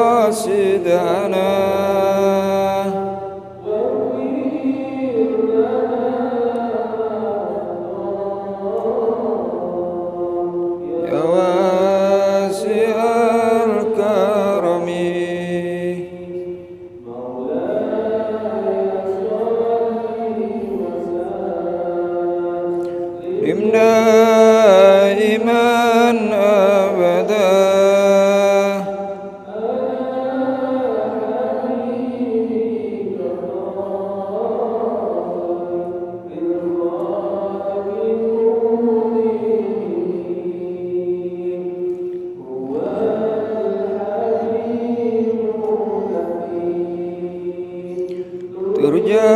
مقاصدنا يا واسع الكرم دائما أبدا ترجى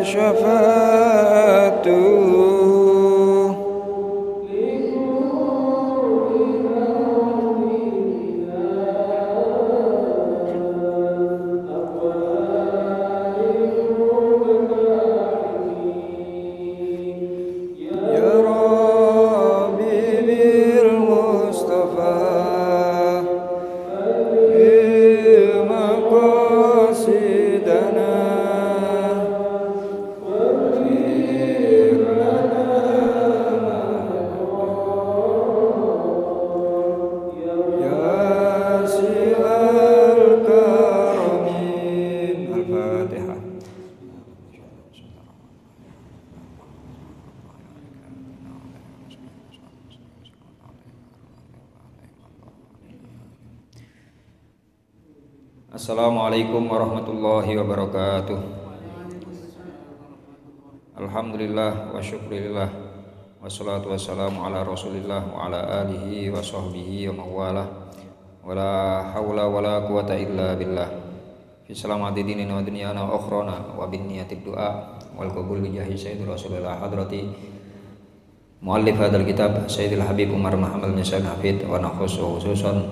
شفاعته يا ربي بالمصطفى مقاصدنا الفاتحة. Assalamualaikum warahmatullahi wabarakatuh. Alhamdulillah wa syukurillah wassalatu wassalamu ala rasulillah wa ala alihi wa sahbihi wa mawalah wa la hawla wa la quwata illa billah fi salamati dinina wa dunyana wa ukhrana wa bin niyatid du'a wal qabul bi jahi sayyidi rasulillah hadrati muallif hadzal kitab sayyidil habib Umar Muhammad bin Sa'id Hafid wa nakhusu khususan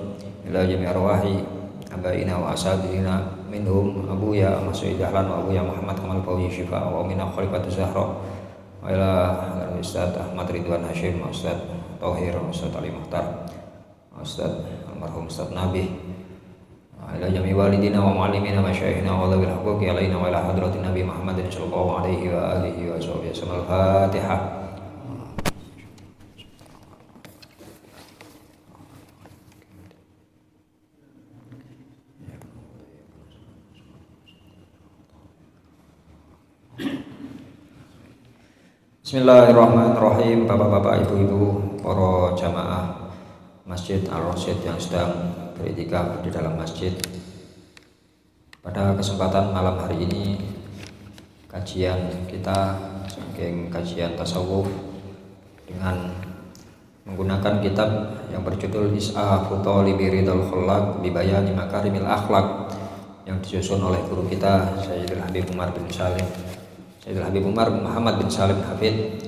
ila jami' arwahi abaina wa asadina minhum abuya Mas'ud Dahlan wa abuya Muhammad Kamal Fauzi Syifa wa minna Khalifatul Zahra wa ila Ustaz Ahmad Ridwan Hashim Ustaz Tauhir Ustaz Ali Muhtar Ustaz almarhum Ustaz Nabi wa ila jami walidina wa muallimina wa masyayikhina wa dhawil huquqi alaina wa ila hadratin Nabi Muhammad sallallahu alaihi wa alihi wa sahbihi wasallam. Al-Fatihah. Bismillahirrahmanirrahim. Bapak-bapak, ibu-ibu, para jamaah Masjid Al-Rasyid yang sedang beriktikaf di dalam masjid. Pada kesempatan malam hari ini kajian kita saking kajian tasawuf dengan menggunakan kitab yang berjudul Is'afu Thalibi Ridal Khallaq bi Bayani Makarimil Akhlaq yang disusun oleh guru kita Sayyidul Habib Umar bin Salim Sayyidul Habib Umar Muhammad bin Salim Hafid,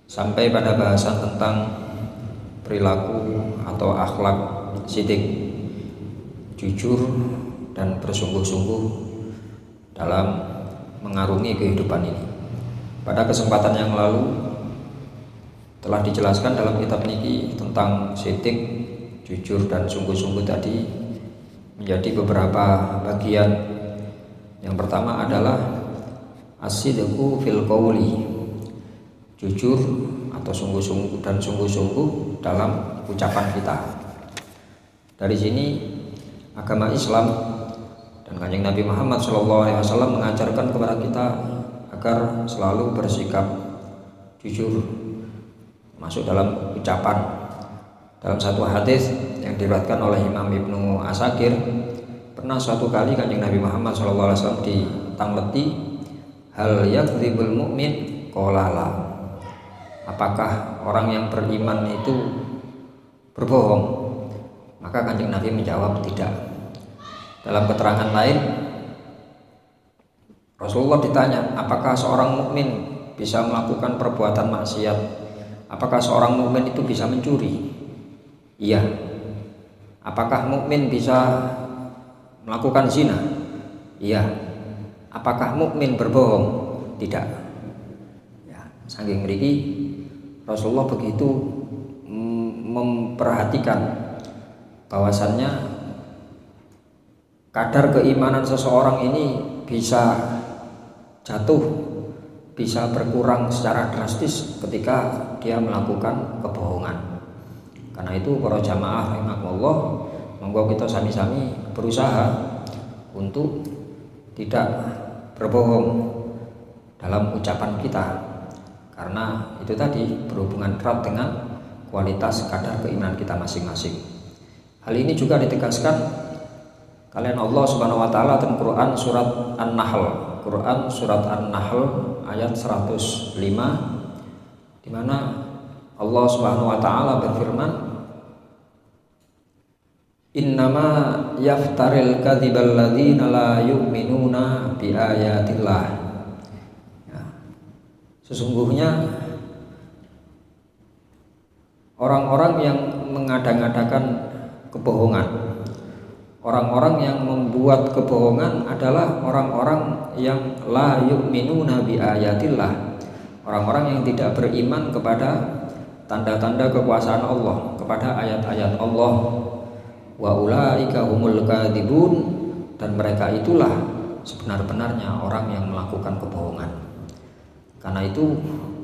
sampai pada bahasan tentang perilaku atau akhlak sidik, jujur dan bersungguh-sungguh dalam mengarungi kehidupan ini. Pada kesempatan yang lalu telah dijelaskan dalam kitab niki tentang sidik, jujur dan sungguh-sungguh tadi menjadi beberapa bagian. Yang pertama adalah as-sidqu fil qawli, jujur atau sungguh-sungguh dan sungguh-sungguh dalam ucapan kita. Dari sini agama Islam dan Kanjeng Nabi Muhammad SAW mengajarkan kepada kita agar selalu bersikap jujur, masuk dalam ucapan. Dalam satu hadis yang diriwayatkan oleh Imam Ibnu Asakir, pernah suatu kali Kanjeng Nabi Muhammad SAW ditangleti, hal yakdzibul mu'min qala la, apakah orang yang beriman itu berbohong? Maka Kanjeng Nabi menjawab tidak. Dalam keterangan lain Rasulullah ditanya, apakah seorang mukmin bisa melakukan perbuatan maksiat? Apakah seorang mukmin itu bisa mencuri? Iya. Apakah mukmin bisa melakukan zina? Iya. Apakah mukmin berbohong? Tidak. Ya, saking mriki Rasulullah begitu memperhatikan bahwasannya kadar keimanan seseorang ini bisa jatuh, bisa berkurang secara drastis ketika dia melakukan kebohongan. Karena itu para jamaah rahimakumullah, monggo kita sami-sami berusaha untuk tidak berbohong dalam ucapan kita, karena itu tadi berhubungan erat dengan kualitas kadar keimanan kita masing-masing. Hal ini juga ditegaskan kalian Allah Subhanahu wa taala dalam Quran surat An-Nahl. Quran surat An-Nahl ayat 105, di mana Allah Subhanahu wa taala berfirman, "Innama yaftaril kadzibal ladzina la yu'minuna bi ayatillah." Ya. Sesungguhnya orang-orang yang mengada-ngadakan kebohongan, orang-orang yang membuat kebohongan adalah orang-orang yang la yu'minuna bi ayatillah, orang-orang yang tidak beriman kepada tanda-tanda kekuasaan Allah, kepada ayat-ayat Allah. Wa ulaika humul kadzibun, dan mereka itulah sebenar-benarnya orang yang melakukan kebohongan. Karena itu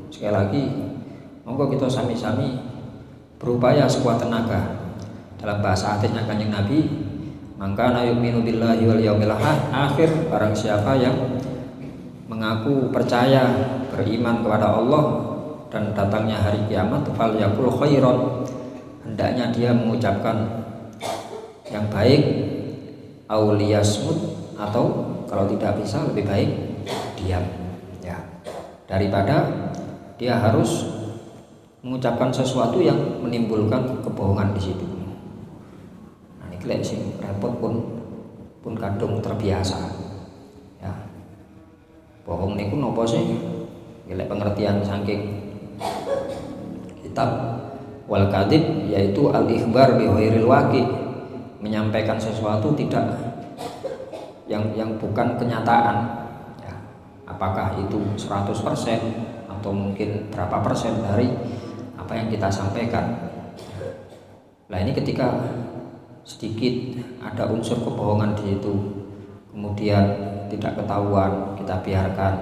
sekali lagi monggo kita sami-sami berupaya sekuat tenaga. Dalam bahasa hadisnya Kanjeng Nabi, maka na yu'minu billahi wal yaumil akhir, barang siapa yang mengaku percaya beriman kepada Allah dan datangnya hari kiamat, fal yaqul khairan, hendaknya dia mengucapkan yang baik, auliyasmut, atau kalau tidak bisa lebih baik diam, ya, daripada dia harus mengucapkan sesuatu yang menimbulkan kebohongan di situ. Nah, ini lek sing repot pun kadung terbiasa, ya. Bohong niku nopo sih? Lek pengertian saking kitab wal kadzib, yaitu al ikhbar bi ghairil waqi, menyampaikan sesuatu tidak yang bukan kenyataan, ya. Apakah itu 100% atau mungkin berapa persen dari apa yang kita sampaikan. Nah, ini ketika sedikit ada unsur kebohongan di situ, kemudian tidak ketahuan, kita biarkan,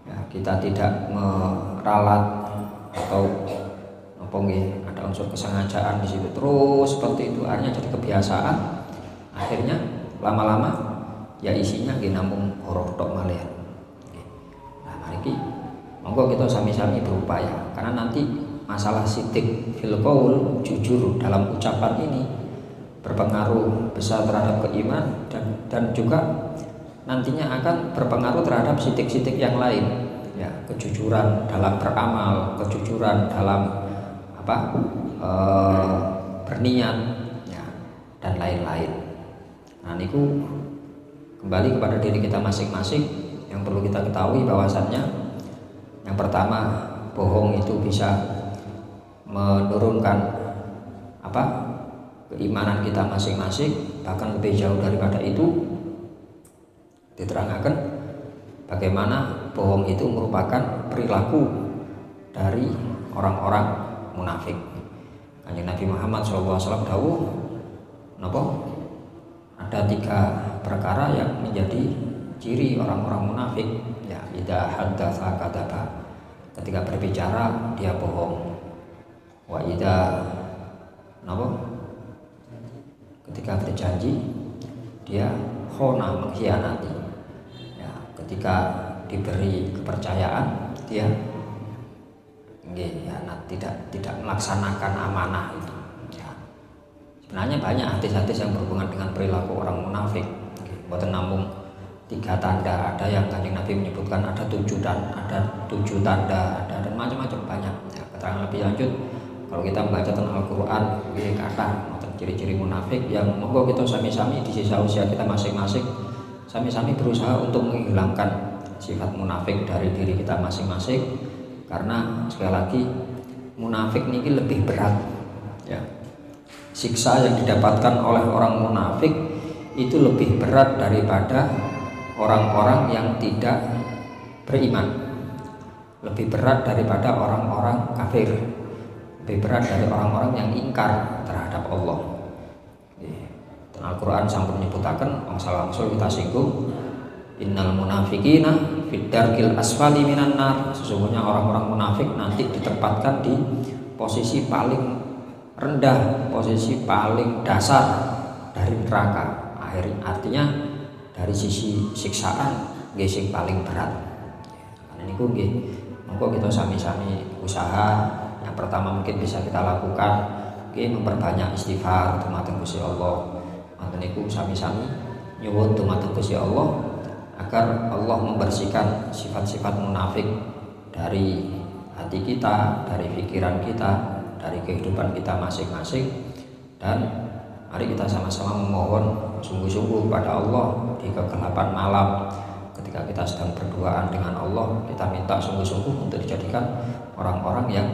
ya, kita tidak meralat atau apa nggih, ada unsur kesengajaan di situ, terus seperti itu, akhirnya jadi kebiasaan, akhirnya lama-lama ya isinya nggih namung horor tok malih. Nah, mari monggo kita sami-sami berupaya, karena nanti masalah sidik fil qaul, jujur dalam ucapan ini berpengaruh besar terhadap keiman, dan juga nantinya akan berpengaruh terhadap sidik-sidik yang lain, ya, kejujuran dalam beramal, kejujuran dalam berniat, ya, dan lain-lain. Nah, niku kembali kepada diri kita masing-masing. Yang perlu kita ketahui bahwasannya yang pertama, bohong itu bisa menurunkan keimanan kita masing-masing. Bahkan lebih jauh daripada itu, diterangkan bagaimana bohong itu merupakan perilaku dari orang-orang munafik. Kanjeng Nabi Muhammad SAW dawuh, napa? Ada 3 perkara yang menjadi ciri orang-orang munafik, ya, idza haddatsa kadzaba, ketika berbicara dia bohong. Wa idza ketika berjanji dia khona, mengkhianati, ya, ketika diberi kepercayaan dia tidak melaksanakan amanah itu, ya. Sebenarnya banyak hadis-hadis yang berhubungan dengan perilaku orang munafik. Mboten namung 3 tanda, ada yang Kanjeng Nabi menyebutkan ada 7 tanda, ada dan macam-macam, banyak, ya. Keterangan lebih lanjut kalau kita membaca tentang Al-Qur'an, ini kata ciri-ciri munafik yang monggo kita sami-sami di sisa usia kita masing-masing sami-sami berusaha untuk menghilangkan sifat munafik dari diri kita masing-masing. Karena sekali lagi munafik ini lebih berat, ya. Siksa yang didapatkan oleh orang munafik itu lebih berat daripada orang-orang yang tidak beriman, lebih berat daripada orang-orang kafir. lebih berat dari orang-orang yang ingkar terhadap Allah. Dan Al-Quran sampun menyebutaken angsal-angsal kita singgung, innal munafiqina fid darkil asfali minan nar. Sesungguhnya orang-orang munafik nanti ditempatkan di posisi paling rendah, posisi paling dasar dari neraka. Artinya dari sisi siksaan nggih paling berat. Karena niku nggih monggo kita sami-sami usaha. Yang pertama mungkin bisa kita lakukan nggih memperbanyak istighfar dumateng Gusti Allah. Ngoten niku sami-sami nyuwun dumateng Gusti Allah agar Allah membersihkan sifat-sifat munafik dari hati kita, dari pikiran kita, dari kehidupan kita masing-masing. Dan mari kita sama-sama memohon sungguh-sungguh pada Allah di kegelapan malam ketika kita sedang berduaan dengan Allah, kita minta sungguh-sungguh untuk dijadikan orang-orang yang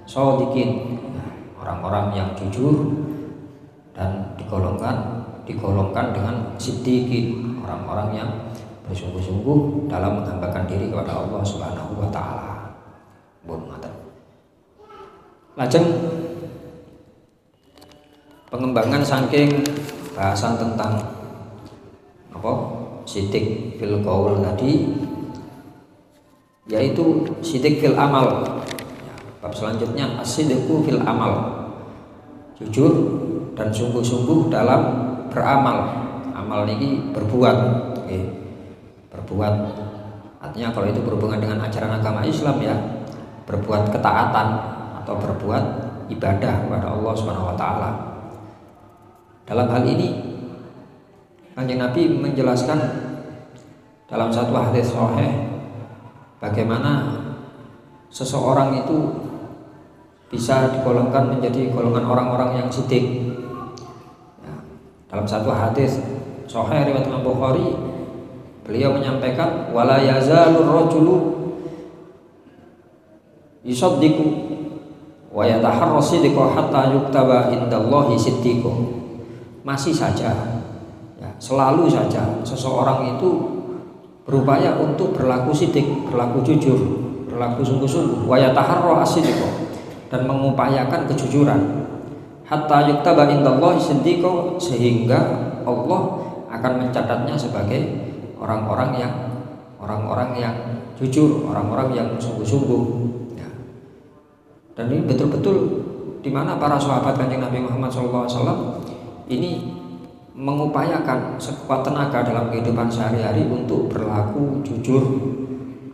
shodiqin, orang-orang yang jujur, dan digolongkan dengan siddiqin, orang-orang yang bersungguh-sungguh dalam menghambakan diri kepada Allah Subhanahu wa taala. Lajeng pengembangan saking bahasan tentang apa? Siddiq fil qaul tadi, yaitu siddiq fil amal. Bab selanjutnya as-sidqu fil amal. Jujur dan sungguh-sungguh dalam beramal. Amal ini berbuat, berbuat artinya kalau itu berhubungan dengan ajaran agama Islam ya, berbuat ketaatan atau berbuat ibadah kepada Allah Subhanahu wa taala. Dalam hal ini Kanjeng Nabi menjelaskan dalam satu hadis sahih bagaimana seseorang itu bisa digolongkan menjadi golongan orang-orang yang siddiq. Ya, dalam satu hadis sahih riwayat Imam Bukhari, beliau menyampaikan wala yazalur rajulu yusaddiqu wa yataharra sidqa hatta yuktaba indallahi siddiqo. Masih saja ya, selalu saja seseorang itu berupaya untuk berlaku siddiq, berlaku jujur, berlaku sungguh-sungguh, wa yataharra as-sidqa, dan mengupayakan kejujuran, hatta yuktaba indallahi siddiqo, sehingga Allah akan mencatatnya sebagai orang-orang yang jujur, orang-orang yang sungguh-sungguh. Ya. Dan ini betul-betul di mana para sahabat Kanjeng Nabi Muhammad SAW ini mengupayakan sekuat tenaga dalam kehidupan sehari-hari untuk berlaku jujur.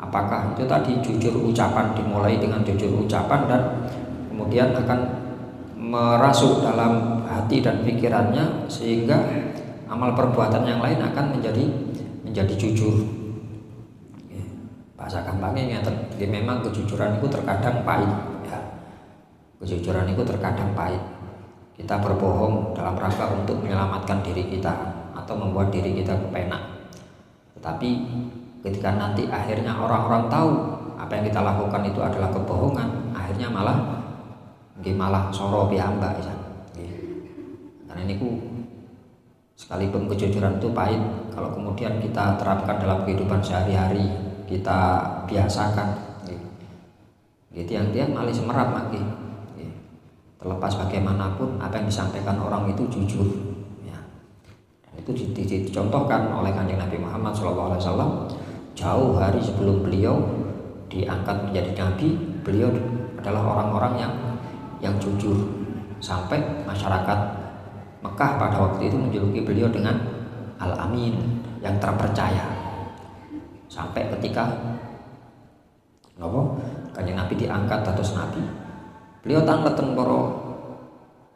Apakah itu tadi jujur ucapan, dimulai dengan jujur ucapan dan kemudian akan merasuk dalam hati dan pikirannya sehingga amal perbuatan yang lain akan menjadi jujur. Bahasa gampangnya ya, memang kejujuran itu terkadang pahit ya. Kejujuran itu terkadang pahit. Kita berbohong dalam rangka untuk menyelamatkan diri kita atau membuat diri kita kepenak. Tetapi ketika nanti akhirnya orang-orang tahu apa yang kita lakukan itu adalah kebohongan, akhirnya malah soro piyambak ya. Karena ini sekalipun kejujuran itu pahit, kalau kemudian kita terapkan dalam kehidupan sehari-hari, kita biasakan, tiang-tiang malih semerap lagi. Terlepas bagaimanapun apa yang disampaikan orang itu jujur ya. Dan itu dicontohkan oleh Kanjeng Nabi Muhammad SAW jauh hari sebelum beliau diangkat menjadi nabi. Beliau adalah orang-orang yang jujur, sampai masyarakat Mekah pada waktu itu menjuluki beliau dengan Al-Amin, yang terpercaya. Sampai ketika Kanjeng Nabi diangkat dados nabi, beliau tangleten para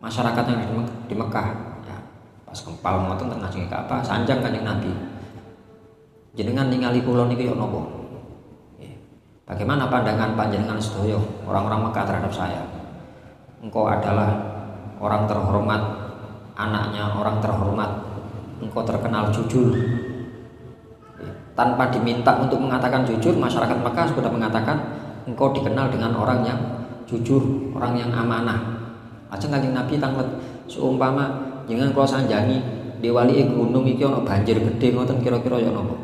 masyarakat yang di Mekah ya, pas kempal ngoten teng ngajeng Ka'bah sanjang Kanjeng Nabi, jenengan ningali kula niki yo napa? Bagaimana pandangan panjenengan sedaya orang-orang Mekah terhadap saya? Engkau adalah orang terhormat, anaknya orang terhormat, engkau terkenal jujur. Tanpa diminta untuk mengatakan jujur, masyarakat Mekah sudah mengatakan engkau dikenal dengan orang yang jujur, orang yang amanah. Lajeng Kanjeng Nabi tanglet seumpama jenengan kula sanjangi diwali gunung iki ana banjir gedhe ngoten kira-kira ya napa?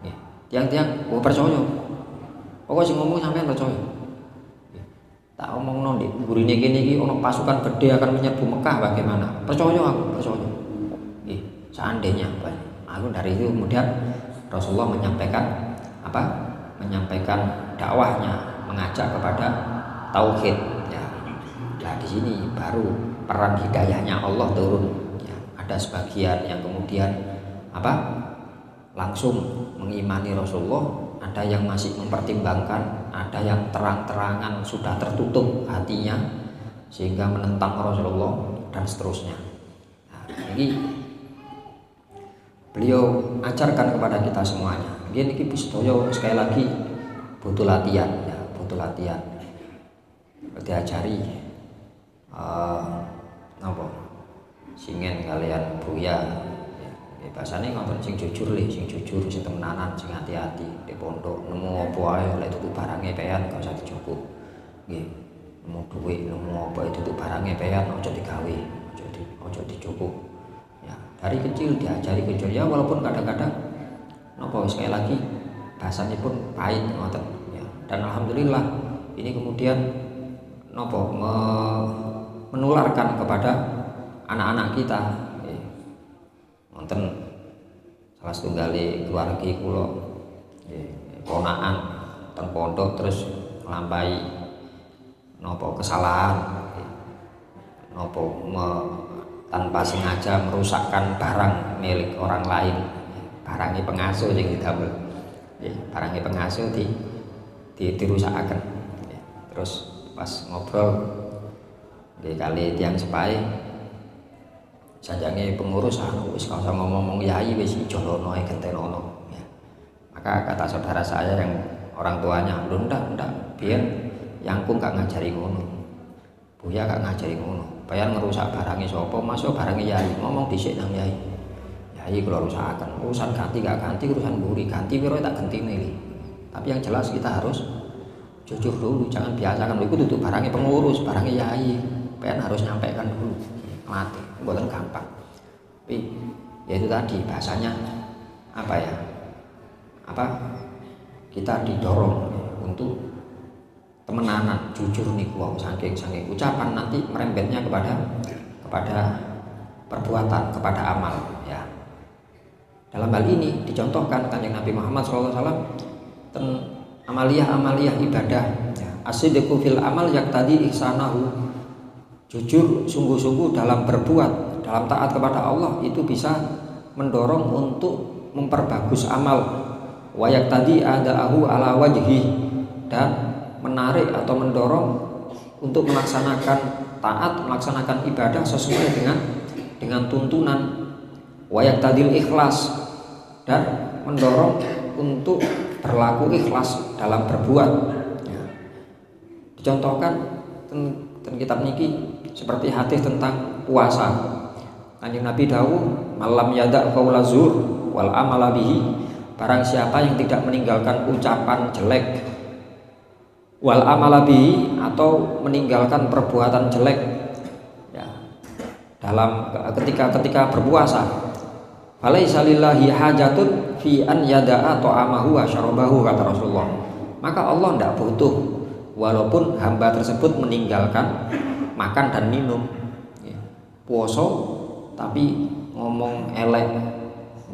Nggih. Tiang-tiang percaya. Pokok sing ngomong sampean percaya. Tak omongno ndek gurine kene iki ana pasukan gede akan menyerbu Mekah, bagaimana? Percaya aku, percaya. Nggih, seandainya aku dari itu kemudian Rasulullah menyampaikan apa? Menyampaikan dakwahnya, mengajak kepada tauhid. Ya. Nah, di sini baru peran hidayahnya Allah turun. Ya. Ada sebagian yang kemudian apa? Langsung mengimani Rasulullah, ada yang masih mempertimbangkan, ada yang terang-terangan sudah tertutup hatinya sehingga menentang Rasulullah dan seterusnya. Nah, ini beliau ajarkan kepada kita semuanya. Ini sedaya sekali lagi butuh latihan, ya, butuh latihan. Diajari napa? Singen kalian Buya. Bahasane ngoten sing jujur sing temenanan, sing hati-hati di pondok nemu apa ae lek tuku barange peyan gak usah dicukup. Nggih. Nemu duit, nemu apa itu barange peyan aja digawe, aja dicukup. Ya, dari kecil diajari kecil ya walaupun kadang-kadang napa sekali lagi bahasanya pun pahit ngoten ya. Dan alhamdulillah ini kemudian napa menularkan kepada anak-anak kita. Wonten salah setunggali keluarga kula ponakan teng pondok terus nglampahi napa kesalahan napa tanpa sengaja merusakkan barang milik orang lain, barangnya pengasuh sing didamel, barangnya pengasuh dirusakaken. Terus pas ngobrol kali tiang sepahe sajange pengurus wis gak usah ngomong yai wis jolono ae gentenono ya. Maka kata saudara saya yang orang tuanya, "Lho ndak, biyen yangkung gak ngajari ngono. Buya gak ngajari ngono. Bayan ngerusak barangnya sapa, masuk barangnya yai, ngomong dhisik nang yai. Yai kula rusakaken, urusan ganti gak ganti urusan mburi, ganti piro tak gentine iki. Tapi yang jelas kita harus jujur dulu, jangan biasakan iku duduk barangnya pengurus, barangnya yai. Bayan harus nyampaikan dulu. Mati, bukan gampang. Tapi ya itu tadi bahasanya apa ya? Kita didorong untuk temenanan, jujur nih wow, saking ucapan nanti merembetnya kepada perbuatan, kepada amal ya. Dalam hal ini dicontohkan Kanjeng Nabi Muhammad SAW amaliyah ibadah ya. As-sidqu fil amal yaqtadi ihsanahu. Jujur sungguh-sungguh dalam berbuat, dalam taat kepada Allah itu bisa mendorong untuk memperbagus amal. Wayak tadi adaahu ala wajhi, dan menarik atau mendorong untuk melaksanakan taat, melaksanakan ibadah sesuai dengan tuntunan. Wayak tadil ikhlas, dan mendorong untuk berlaku ikhlas dalam berbuat. Ya. Dicontohkan dan kitab niki seperti hadis tentang puasa. Kanjeng Nabi dawuh, "Malam yada' qaula zur wal amala bihi." Barang siapa yang tidak meninggalkan ucapan jelek wal amala bihi, atau meninggalkan perbuatan jelek ya, dalam ketika berpuasa, falaisa lillahi hajatun fi an yada'a ta'amahu wa syarabahu, kata Rasulullah. Maka Allah tidak butuh walaupun hamba tersebut meninggalkan makan dan minum ya. Puasa tapi ngomong elek,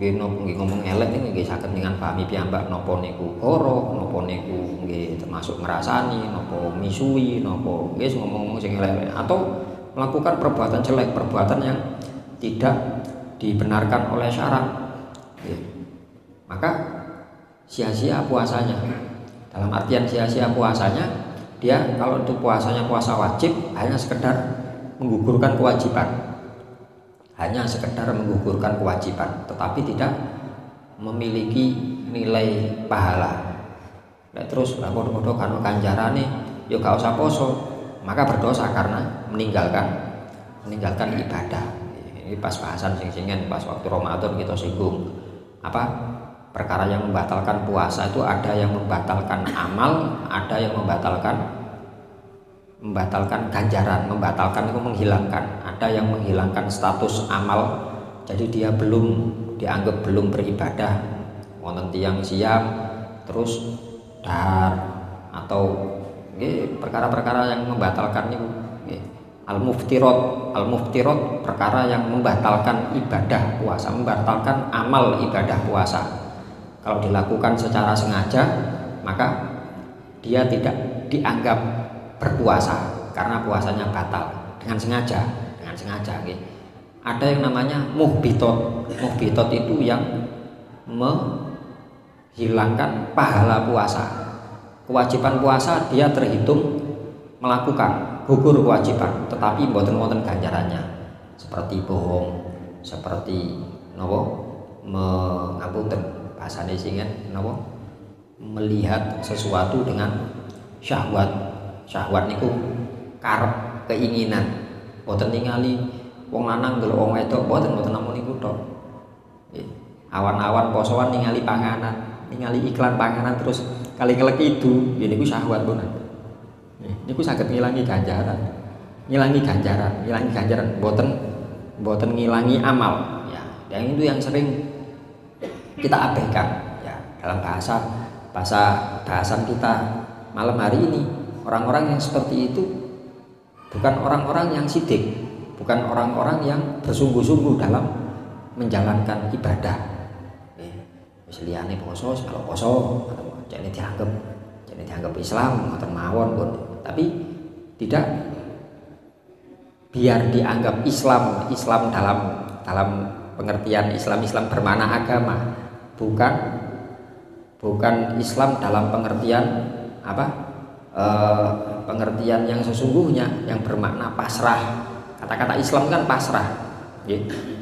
ngomong elek ini nggih saged dengan pahami piyambak napa niku goro, napa niku nggih termasuk ngrasani, napa misui, napa nggih ngomong sing elek, atau melakukan perbuatan jelek, perbuatan yang tidak dibenarkan oleh syara ya. Maka sia-sia puasanya. Dalam artian sia-sia puasanya, dia kalau untuk puasanya puasa wajib hanya sekedar menggugurkan kewajiban, tetapi tidak memiliki nilai pahala. Nah, terus bodoh-bodoh kan ganjarane ya gak usah poso, maka berdosa karena meninggalkan ibadah. Ini pas bahasan sing-singen pas waktu Ramadan kita singgung perkara yang membatalkan puasa itu ada yang membatalkan amal, ada yang membatalkan ganjaran, membatalkan itu menghilangkan, ada yang menghilangkan status amal, jadi dia dianggap belum beribadah. Wonten tiyang siam terus dahar atau perkara-perkara yang membatalkan niku nggih. Al-muftirat perkara yang membatalkan ibadah puasa, membatalkan amal ibadah puasa. Kalau dilakukan secara sengaja, maka dia tidak dianggap berpuasa karena puasanya batal dengan sengaja, nggih. Ada yang namanya muhbitot. Muhbitot itu yang menghilangkan pahala puasa. Kewajiban puasa dia terhitung melakukan gugur kewajiban, tetapi mboten wonten ganjarannya. Seperti bohong, seperti napa mengapunten bahasane singen napa melihat sesuatu dengan syahwat. Syahwat niku karep, keinginan. Mboten ningali wong lanang ndelok wong wedok, mboten namung niku tok. Awan-awan posoan ningali panganan, ningali iklan panganan terus kali ngelek itu, ya niku syahwat boten. Niku saged ngilangi ganjaran. Ngilangi ganjaran mboten ngilangi amal. Ya, yang itu yang sering kita abaikan ya dalam bahasan kita malam hari ini. Orang-orang yang seperti itu bukan orang-orang yang sidik, bukan orang-orang yang bersungguh-sungguh dalam menjalankan ibadah. Wis liyane poso, kalau poso jane dianggap Islam ngoten mawon pun. Tapi tidak biar dianggap Islam dalam pengertian Islam bermakna agama, bukan Islam dalam pengertian pengertian yang sesungguhnya yang bermakna pasrah. Kata-kata Islam kan pasrah.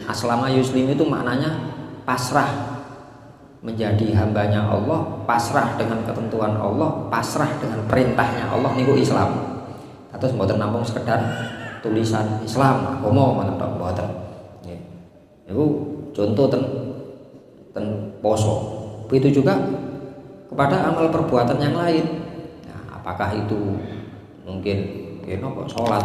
Aslama yuslim itu maknanya pasrah, menjadi hambanya Allah, pasrah dengan ketentuan Allah, pasrah dengan perintahnya Allah niku Islam. Terus mboten namung sekedar tulisan Islam agama ngoten tok mboten. Niku contoh ten poso. Begitu juga kepada amal perbuatan yang lain. Nah, apakah itu mungkin napa salat.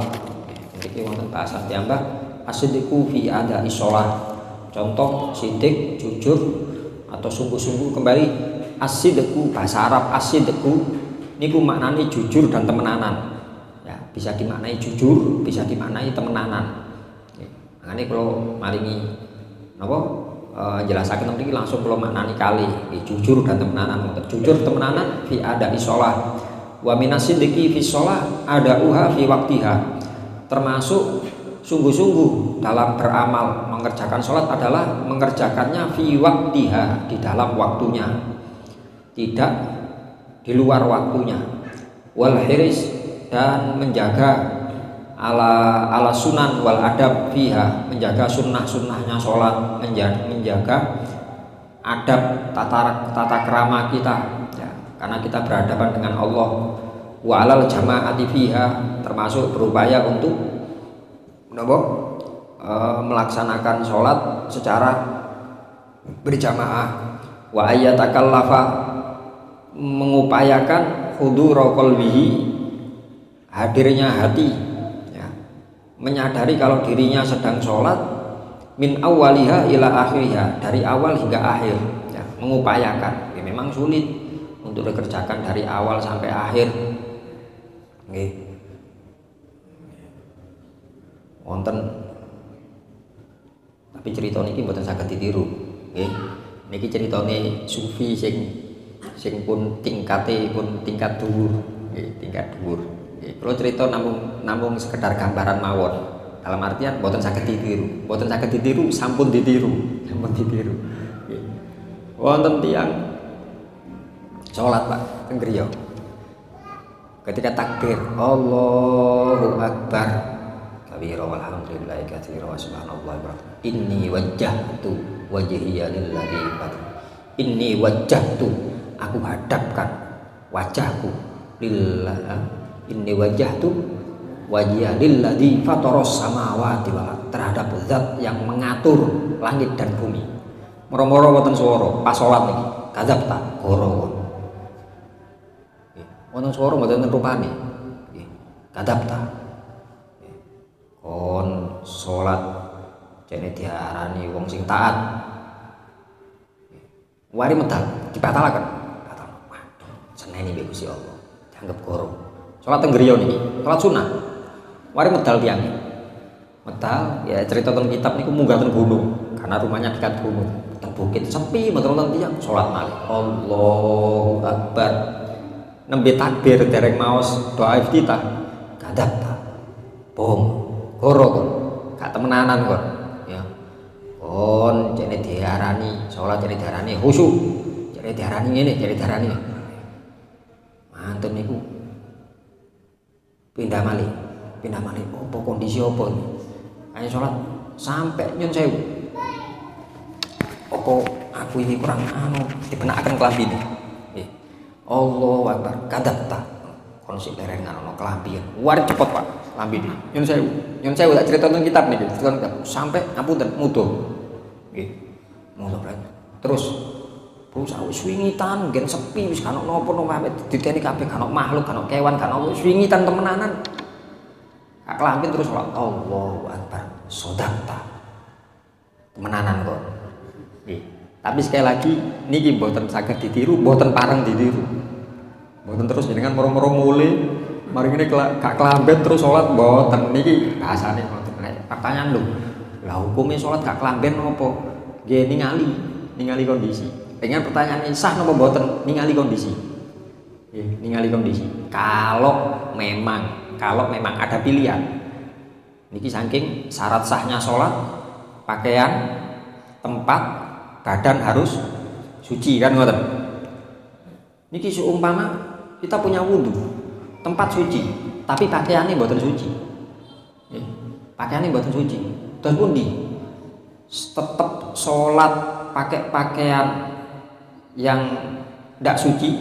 Niki wonten bahasa piyambak as-sidqu fi ada'i shalah. Contoh sidik, jujur atau sungguh-sungguh kembali. As-sidqu bahasa Arab as-sidqu niku maknane jujur dan temenanan. Ya, bisa dimaknai jujur, bisa dimaknai temenanan. Makane kalau maringi napa jelasaken mriki langsung kula maknani kali jujur dan temenanan. Jujur temenanan fi ada'i shalah. Wa minasidqi fi shalah ada'uha fi waqtiha. Termasuk sungguh-sungguh dalam beramal mengerjakan sholat adalah mengerjakannya fi waqtiha, di dalam waktunya, tidak di luar waktunya. Wal hiris, dan menjaga ala sunan wal adab fiha, menjaga sunnah-sunnahnya sholat, menjaga adab tata krama kita ya, karena kita berhadapan dengan Allah. Wa alal jama'ati fiha, termasuk berupaya untuk melaksanakan sholat secara berjamaah. Wa ayyatakallafa, mengupayakan hudura qalbihi, hadirnya hati ya, menyadari kalau dirinya sedang sholat min awwaliha ila akhiriha, dari awal hingga akhir ya, mengupayakan ya, memang sulit untuk dikerjakan dari awal sampai akhir. Nggih. Wonten tapi cerita niki mboten saged ditiru. Nggih. Niki critane sufi sing pun tingkat dhuwur, nggih, tingkat dhuwur. Nggih, kula cerita namung sekedar gambaran mawon. Dalam artian mboten saged ditiru. Mboten saged ditiru, sampun ditiru. Nggih. Wonten tiyang salat Pak teng griya. Ketika takbir Allahu Akbar kabira walhamdulillahi katsira wa subhanallahi wa inni wajjahtu wajhiya lilladzi fatara. Inni wajjahtu, aku hadapkan wajahku lillah. Inni wajjahtu wajhiya lilladzi fataras samawati wal ardh, terhadap zat yang mengatur langit dan bumi. Moro-moro wonten swara pas salat niki kadzab ta goro. Wonten swara mboten rupane. Nggih. Kadzab ta. Kon salat jane diarani wong sing taat. Wari medal dibatalaken. Batal. Waduh, seneni mbek Gusti Allah. Dianggep goro. Salat teng griya niki, salat sunah. Mari medal tiyang. Medal ya cerita tentang kitab niku munggah teng gunung karena rumahnya dekat gunung. Teng bukit sepi mboten wonten tiyang, salat malih. Allahu Akbar. Nembe takbir dereng maos doa iftitah. Kadap ta. Bong. Goro kon. Gak temenanan kon. Ya. Kon jane diarani salat jane diarani khusyuk. Jane diarani ngene, jane diarani. Mantep niku. Pindah malih apa kondisi apa ini? Ayo sholat sampai nyun sewu. Apa aku ini kurang dibenakaken kelambi ini. Allahu Akbar, kadap ta. Kon sik lerengan ana kelambi. War cepet Pak, kelambi ini. Nyun sewu tak cerita tentang kitab niki. Sampai ngapunten mudo. Nggih. Mudo terus berusaha wis wingitan gen sepi wis kan napa-napa diteni kabeh kan makhluk kan kewan kan wis wingitan temenanan. Kak kelampin terus sholat Allahu Akbar sodakta temenanan kok. Tapi sekali lagi niki mboten saged ditiru, mboten pareng ditiru. Mboten terus jenengan moro-moro mulai mari ngene gak kelamben terus sholat mboten niki bahasane mboten. Pertanyaan lho. Lah hukumnya sholat gak kelamben apa? Nggih ningali kondisi. Dengan pertanyaan sah napa mboten ningali kondisi. Ningali kondisi. Kalau memang ada pilihan. Niki saking syarat sahnya sholat, pakaian, tempat, badan harus suci kan ngoten. Niki seumpama kita punya wudhu, tempat suci, tapi pakaiannya mboten suci. Pakaiannya mboten suci. Terus pundi? Tetap sholat pakai pakaian yang ndak suci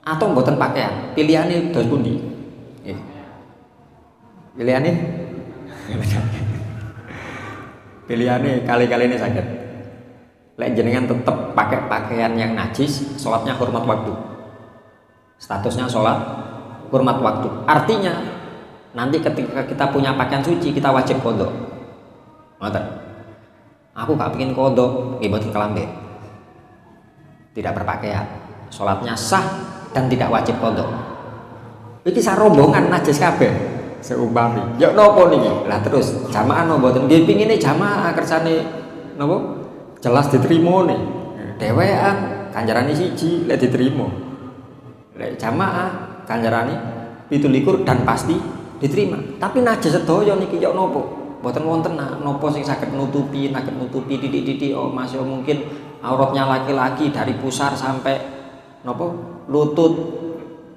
atau mboten pakaian. Pilihannya terus pundi? Pilihannya kali-kali ini sakit. Lek jenengan tetap pakai pakaian yang najis, sholatnya hormat waktu. Statusnya sholat hormat waktu. Artinya nanti ketika kita punya pakaian suci kita wajib qodho. Ngoten. Aku gak pengen qodho, nggih mboten kelambe. Tidak berpakaian, sholatnya sah dan tidak wajib qodho. Iki sarombongan najis kabeh. Seumpami ya nopo niki lah terus jamaah nopo mboten nggih pingine jamaah kersane nopo jelas diterima nih dhewean ganjarane siji lek diterima lek jamaah ganjarane 17 dan pasti diterima tapi najis sedaya niki ya nopo mboten wonten nopo sing saged nutupi titik-titik masih mungkin auratnya laki-laki dari pusar sampai nopo lutut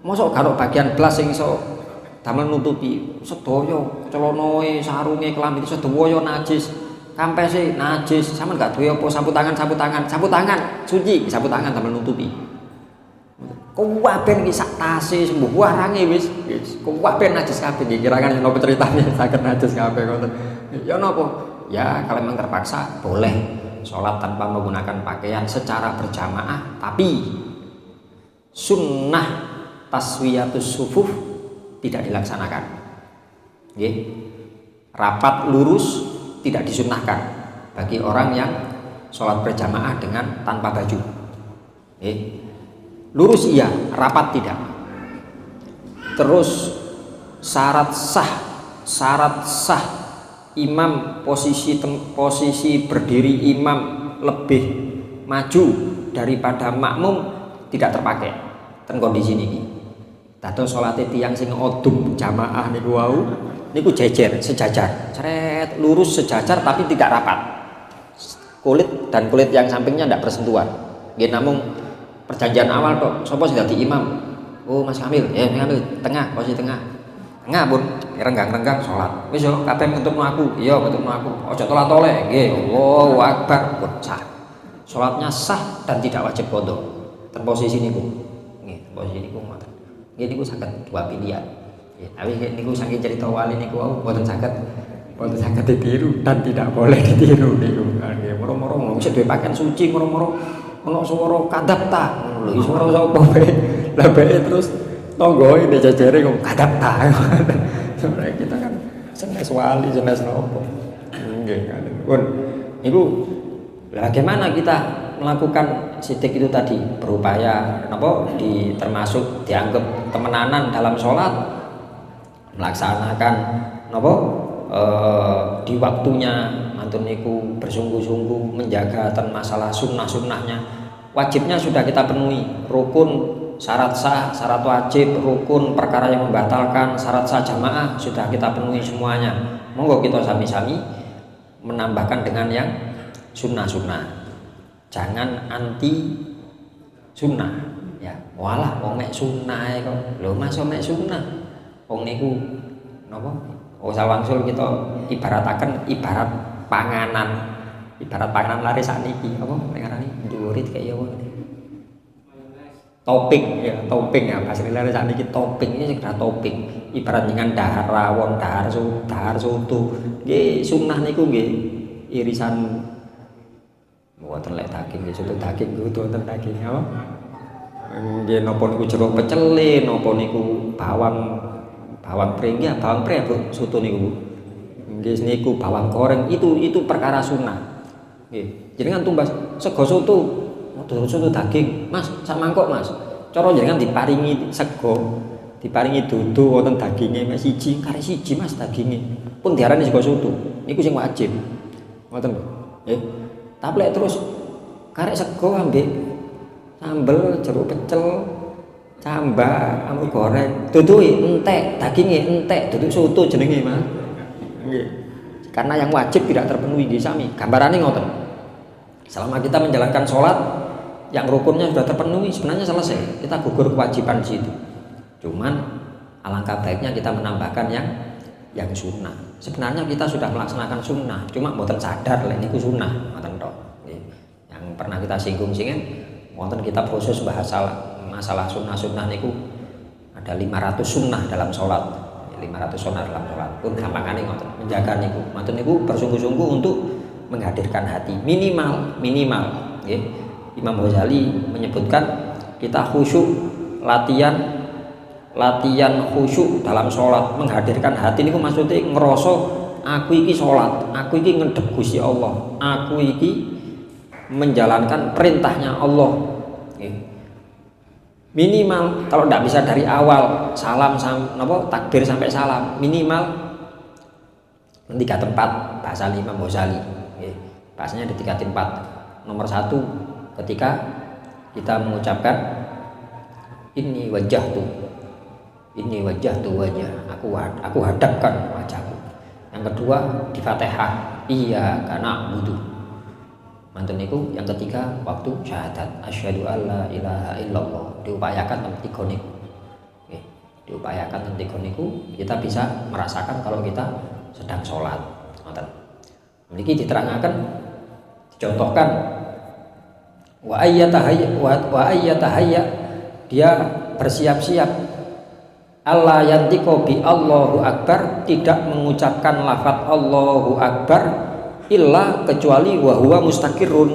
mosok karo bagian blas sing iso damel nutupi sedaya celanae sarunge klambi sedaya najis kampese najis sampean gak duwe apa sapu tangan suci sapu tangan damel nutupi kuwaben iki sak tase sembuh warange wis kuwaben najis kabeh kira-kira napa ceritane saged najis kabeh ngoten ya napa ya kalau memang terpaksa boleh sholat tanpa menggunakan pakaian secara berjamaah tapi sunnah taswiyatus sufuf tidak dilaksanakan. Rapat lurus tidak disunnahkan bagi orang yang sholat berjamaah dengan tanpa baju. Lurus iya, rapat tidak. Terus syarat sah imam posisi berdiri imam lebih maju daripada makmum tidak terpakai. Ten kondisi niki. Dados salate tiyang sing odum jamaah niku wau niku jejer sejajar. Cret lurus sejajar tapi tidak rapat. Kulit dan kulit yang sampingnya tidak bersentuhan. Nggih namung perjanjian awal tok. Sapa sing dadi imam? Oh Mas Kamil, Kamil tengah, posisi tengah. Tengah pun renggang-renggang salat. Wis yo kabeh untuk aku. Iya, untuk aku. Aja tolat-tole. Nggih, Allahu Akbar. Sah. Salatnya sah dan tidak wajib qodho. Ten posisi niku. Nggih, posisi niku ngoten. Nggih niku saged dua pilihan. Tapi niku saking cerita wali niku mboten saged ditiru dan tidak boleh ditiru niku. Nggih, moro-moro wis duwe pakaian suci moro-moro ono swara kadap ta. Lho swara sapa bae. Lah bae terus tanggoe dijajare kok kadap ta. Sebenarnya kita kan senes wali, senes nopo. Nggih, pun niku bagaimana kita melakukan sidik itu tadi, berupaya termasuk dianggap temenanan dalam sholat, melaksanakan di waktunya, mantun niku bersungguh-sungguh menjaga masalah sunnah-sunnahnya, wajibnya sudah kita penuhi, rukun, syarat sah, syarat wajib, rukun, perkara yang membatalkan, syarat sah jamaah sudah kita penuhi semuanya. Monggo kita sami-sami menambahkan dengan yang sunnah-sunnah. Jangan anti sunnah ya. Walah wong mek sunnah kok. Lho Mas mek sunnah. Wong niku napa? Sawangsul kita ibarataken ibarat panganan. Ibarat panganan lari sakniki apa nek ngarani dhuwurit kaya apa. Topping ya, topping ya. Pas lari sakniki topping ini segera topping. Ibarat dengan dahar rawon, dahar soto. Nggih sunnah niku nggih irisan wonten lek daging, soto daging kudu wonten daging apa? Nggih napa niku jeruk pecele, napa niku bawang pre, nggih bawang pre Bu, soto niku Bu. Nggih niku bawang goreng itu perkara sunnah. Nggih, jenengan tumbas sego soto, soto daging, Mas, sak mangkok Mas. Cara jenengan diparingi sego, diparingi dudu wonten daginge mek siji, kare siji Mas daginge. Pun diarani sego soto. Niku sing wajib. Ngoten lho. Nggih. Tapi terus karek sego ambek sambel, jeruk pecel, cambah, amuk goreng, duduke entek, dagingnya entek, duduk soto jenenge Mas. Nggih. Karena yang wajib tidak terpenuhi nggih sami. Gambarane ngoten. Selama kita menjalankan sholat yang rukunnya sudah terpenuhi, sebenarnya selesai. Kita gugur kewajiban di situ. Cuman alangkah baiknya kita menambahkan yang sunnah. Sebenarnya kita sudah melaksanakan sunnah, cuma mboten sadar lek niku sunnah, ngoten tok. Yang pernah kita singgung-singgung, wonten kitab khusus masalah sunnah-sunnah niku ada 500 sunnah dalam sholat. 500 sunnah dalam sholat. Pun gampangane ngoten, menjaga niku. Ngoten niku bersungguh-sungguh untuk menghadirkan hati minimal nggih. Imam Ghazali menyebutkan kita khusyuk latihan khusyuk dalam sholat, menghadirkan hati niku maksudnya ngerasa aku iki sholat, aku iki ngedep Gusti Allah, aku iki menjalankan perintahnya Allah. Minimal kalau tidak bisa dari awal salam takbir sampai salam, minimal 3 tempat bahasa Imam Ghazali. Bahasanya di 3 tempat. Nomor 1 ketika kita mengucapkan ini wajah wajah, aku hadapkan wajahku. Yang kedua di Fatihah, iya karena butuh. Mantun niku. Yang ketiga waktu syahadat, asyhadu alla ilaha illallah, diupayakan tiga niku. Diupayakan tiga niku kita bisa merasakan kalau kita sedang sholat. Ngoten. Niki diterangkan, dicontohkan wa ayyatahayya, dia bersiap-siap Allah yantiqo bi Allahu Akbar, tidak mengucapkan lafaz Allahu Akbar illa kecuali wa huwa mustaqirrun,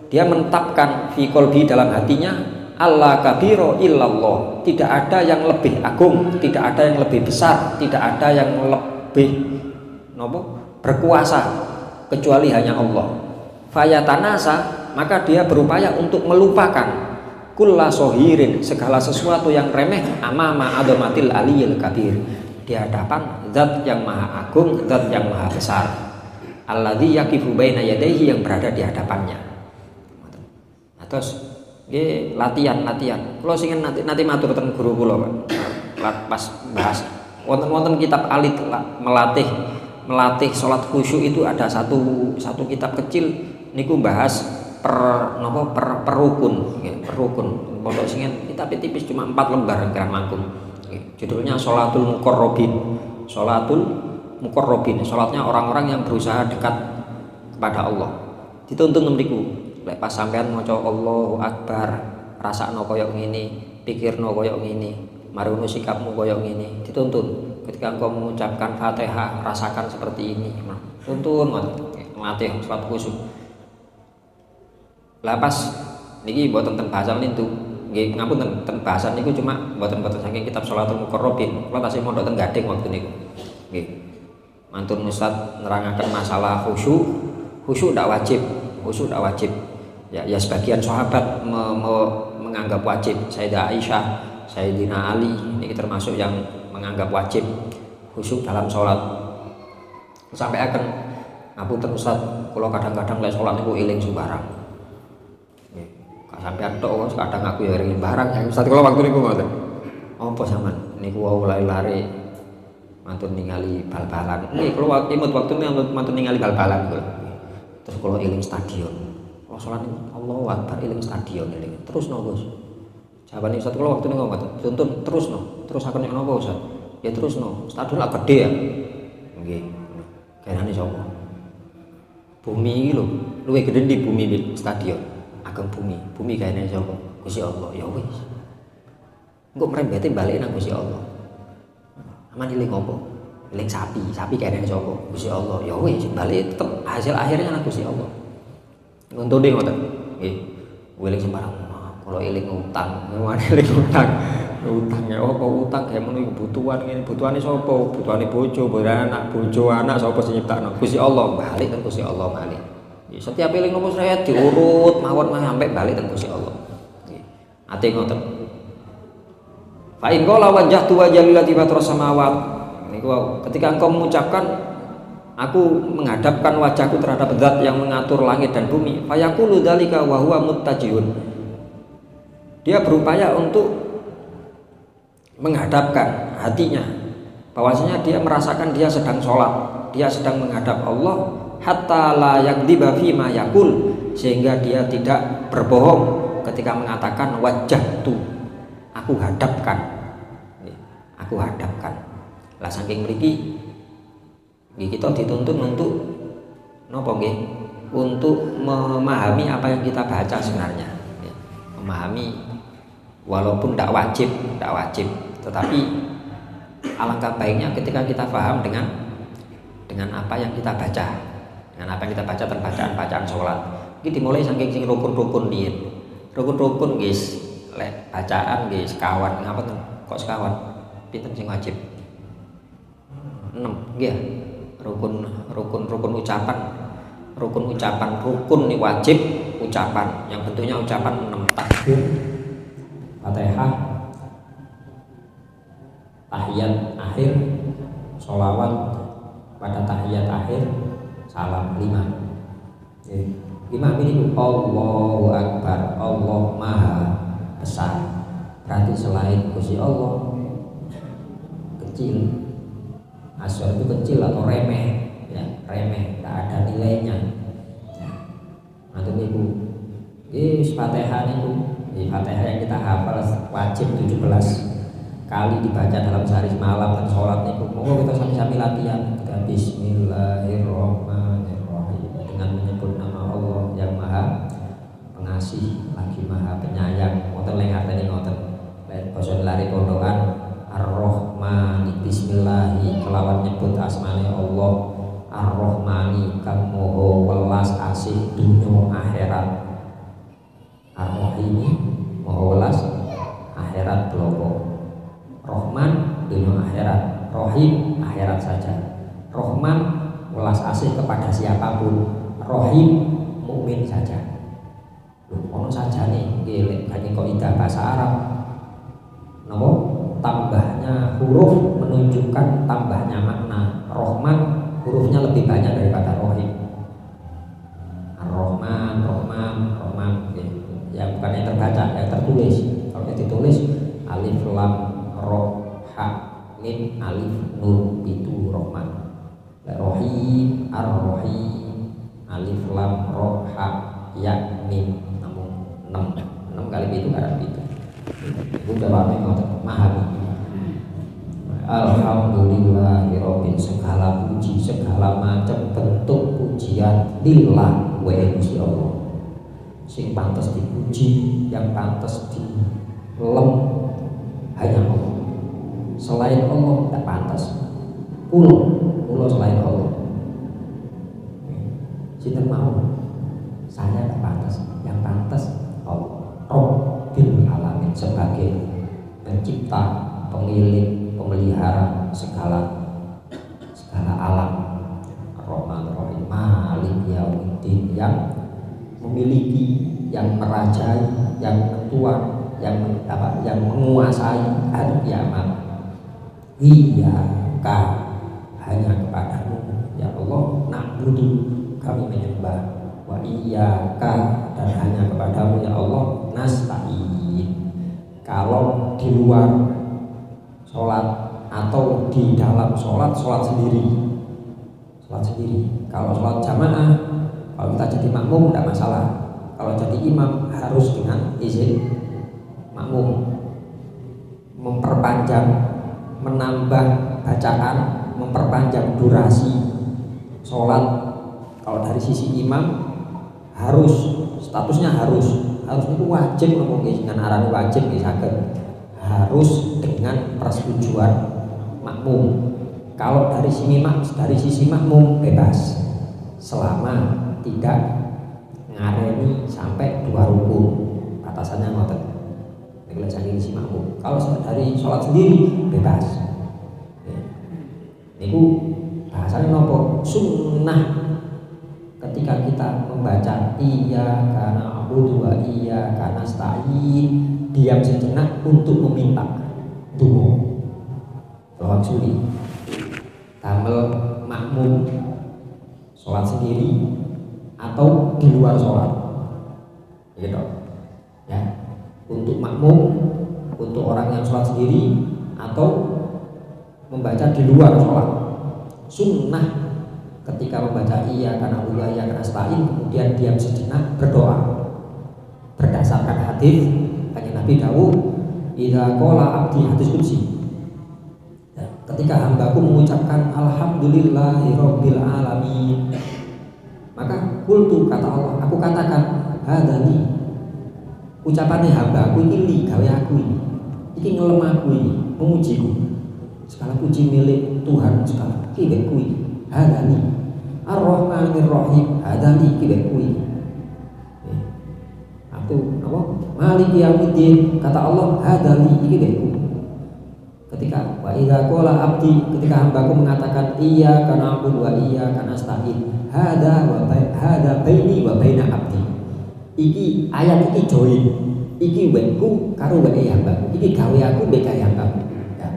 dia menetapkan fi qalbi dalam hatinya Allah kabiro illallah, tidak ada yang lebih agung, tidak ada yang lebih besar, tidak ada yang lebih berkuasa kecuali hanya Allah. Fayatanasa, maka dia berupaya untuk melupakan kulla sohirin, segala sesuatu yang remeh, amama adomatil aliyil kabir, di hadapan zat yang maha agung, zat yang maha besar, alladzi yaqifu baina yadayhi, yang berada di hadapannya. Terus latihan kalau sing nanti matur ten guru kula pas bahas wonten kitab alit melatih salat khusyuk itu ada satu kitab kecil niku bahas per rukun. Pondok singen kitab tipis cuma 4 lembar kira langkung. Judulnya Sholatul Muqarrabin, salatnya orang-orang yang berusaha dekat kepada Allah. Dituntun mriku, lek pas sampean maca Allahu Akbar, rasakno koyo ngene, pikirno koyo ngene, marune sikapmu koyo ngene, dituntun. Ketika engkau mengucapkan Fatihah, rasakan seperti ini. Tuntun melatih salat khusyuk. Lah pas niki mboten ten bahasan niku nggih ngapunten ten bahasan niku cuma mboten saking kitab Sholatul Muqarrabin. Kula tasih mondok ten Gading waktu niku. Nggih. Mantun Ustaz nerangaken masalah khusyuk ndak wajib. Ya sebagian sahabat menganggap wajib. Sayyidah Aisyah, Sayyidina Ali ini termasuk yang menganggap wajib khusyuk dalam sholat. Sampai akan ngapunten Ustaz, kalau kadang-kadang lek sholat niku eling sembarang. Nggih. Sampeyan tok kadang aku ya eling barang. Ustaz kalau waktu niku ngoten. Apa sampean niku wau lari mantun ningali bal-balan. Nggih, kalau imut waktu mantun ningali bal-balan kula. Terus kalau eling stadion. Kalau sholat Allahu Akbar eling stadion eling. Terus no Gus. Jawabane Ustaz kalau waktu niku ngoten. Tuntun terus no. Terus akan nek napa Ustaz? Ya terus no. Stadion lah gede ya. Nggih. Kairane sapa? Bumi iki lho, luwih gedhe di bumi stadion. Ageng bumi. Bumi kairane sapa? Gusti Allah. Ya wis. Engko mrembete balik nang Gusti Allah. Aman eling apa? Eling sapi kairane sapa? Gusti Allah. Ya wis balik tetep hasil akhirnya nang Gusti Allah. Nuntune ngoten. Nggih. Eling sembarang. Kalau eling utang, eling utang ya apa utang kayak ngono iku butuhan ngene, butuhane sapa? Butuhane bojo, bojo anak sapa sing nyiptakno? Gusti Allah, balik kan Gusti Allah balik. Setiap eling nopo saya diurut mawon sampai balik kan Gusti Allah. Nggih. Ate ngoten. Fa in qala wajjahtu wajha lillati fatara samawat. Niku ketika engkau mengucapkan aku menghadapkan wajahku terhadap zat yang mengatur langit dan bumi, fayaqulu dzalika wa huwa muttajihun. Dia berupaya untuk menghadapkan hatinya, bahwasanya dia merasakan dia sedang sholat, dia sedang menghadap Allah, hatta la yakdziba fi ma yaqul, sehingga dia tidak berbohong ketika mengatakan wajjahtu, aku hadapkan. Lah saking mriki kita dituntun untuk napa nggih? Untuk memahami apa yang kita baca sebenarnya. Memahami walaupun tidak wajib, tetapi alangkah baiknya ketika kita paham dengan apa yang kita baca, dan bacaan sholat. Ini dimulai saking sing rukun diin, rukun guys, lek bacaan guys, sekawan ngapa tuh? Kok sekawan? Pinten sing wajib? 6, nggih. Rukun ucapan, rukun nih wajib ucapan, yang bentuknya ucapan 6 takbir, Fatihah, tahiyat akhir, sholawat pada tahiyat akhir, salam 5. 5 ini Allahu Akbar, Allah Maha Besar. Berarti selain Gusti Allah kecil, asal itu kecil atau remeh, ya remeh, tidak ada nilainya. Nanti ibu, Fatihah itu, Fatihah yang kita hafal wajib 17 kali dibaca dalam sehari semalam dan sholat itu. Monggo kita sami-sami latihan. Kita Bismillahirrahmanirrahim dengan menyebut nama Allah yang Maha Pengasih lagi Maha Penyayang. Ngoten leng artine ngoten. Lek basa lari pondokan Ar-Rahmani bismillahi kelawan nyebut asmane Allah Ar-Rahmani kang moho welas asih dunya akhirat. Ar-Rahimi moho welas akhirat bloko. Rahman dunia akhirat, Rahim akhirat saja. Rahman welas asih kepada siapapun, Rahim mukmin saja. Ono saja nih, nggih kok kaidah bahasa Arab. Napa? Tambahnya huruf menunjukkan tambahnya makna. Rahman hurufnya lebih banyak daripada Rahim. Ar-Rahman, Rahman, ya bukan yang terbaca, yang tertulis. Kalau yang ditulis alif lam ro ha mim alif nun itu Rahman. Rahim, Ar-Rahim, alif lam ro ha ya mim, namun 6 kali itu Arab itu. Itu jawabnya memahami. Alhamdulillahirobbil, segala puji, segala macam bentuk pujian lillah wa Gusti Allah. Sing pantas dipuji, yang pantas dilem hanya Allah. Selain Allah tidak pantas. Pulau selain Allah. Sinten mau? Saya tidak pantas. Yang pantas Allah. Rabbil alamin, sebagai pencipta, pemilik, pemelihara segala alam. Ar-Rahman Ar-Rahim, Malik Yaumiddin, yang memiliki yang merajai, yang ketua, yang menguasai hari kiamat. Iyyaka, hanya kepadamu ya Allah na'budu, kami menyembah, wa iyyaka, dan hanya kepadamu ya Allah nasta'in. Kalau di luar sholat atau di dalam sholat sendiri. Kalau sholat jamaah, kalau kita jadi makmum tidak masalah. Kalau jadi imam harus dengan izin makmum, memperpanjang, menambah bacaan, memperpanjang durasi sholat. Kalau dari sisi imam harus, statusnya harus itu wajib, ngomong dengan arah wajib disaged, harus dengan persetujuan makmum. Kalau dari sisi makmum bebas, selama tidak ngareni sampai 2 rukun, batasannya ngoten. Nek dari sisi makmum. Kalau dari sholat sendiri bebas. Niku bahasanya nopo? Sunnah. Ketika kita membaca iyyaka na'budu wa iyyaka nasta'in, diam sejenak untuk meminta donga. Tolong suli. Damel makmum sholat sendiri atau di luar sholat, gitu ya. Untuk makmum, untuk orang yang sholat sendiri atau membaca di luar sholat, sunnah ketika membaca iyyaka na'budu wa iyyaka nasta'in kemudian diam sejenak berdoa berdasarkan hadis Kanjeng Nabi dawuh, idza qala abdi, hadis qudsi, ketika hambaku mengucapkan alhamdulillahi rabbil alamin, maka kultu, kata Allah, aku katakan hadani, ucapannya hambaku ini li, gawe aku ini ngelem aku ini, memujiku, segala puji milik Tuhan segala kibeku ini, hadani ar-rahmanir rahim, hadani kibeku ini, aku apa maliki yaumiddin, kata Allah hadani kibeku. Ketika wa idza qala abdi, ketika hambaku mengatakan iyyaka na'budu wa iyyaka nasta'in, hada baini wa baina abdi, iki ayat iki join, iki weku karo weke hambaku, iki gawe aku mbek gawe hambaku ya.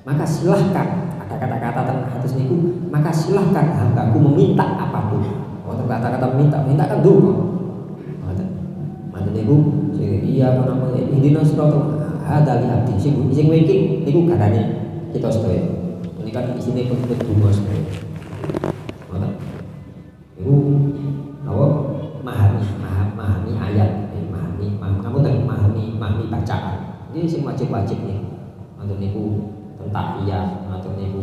Maka silahkan, ada kata-kata tentang hadis niku, maka silahkan hambaku meminta apapun. Wonten kata-kata minta kan donga. Ngoten. Manten niku iya apa ihdinas siratal hada li abdi, sing iki niku garane kita sedaya. Ini kan isine penting donga sedaya. Ngoten. Niku apa memahami ayat, memahami bacaan. Ini sing wajib-wajib nih. Ngoten niku tahiyat, ngoten niku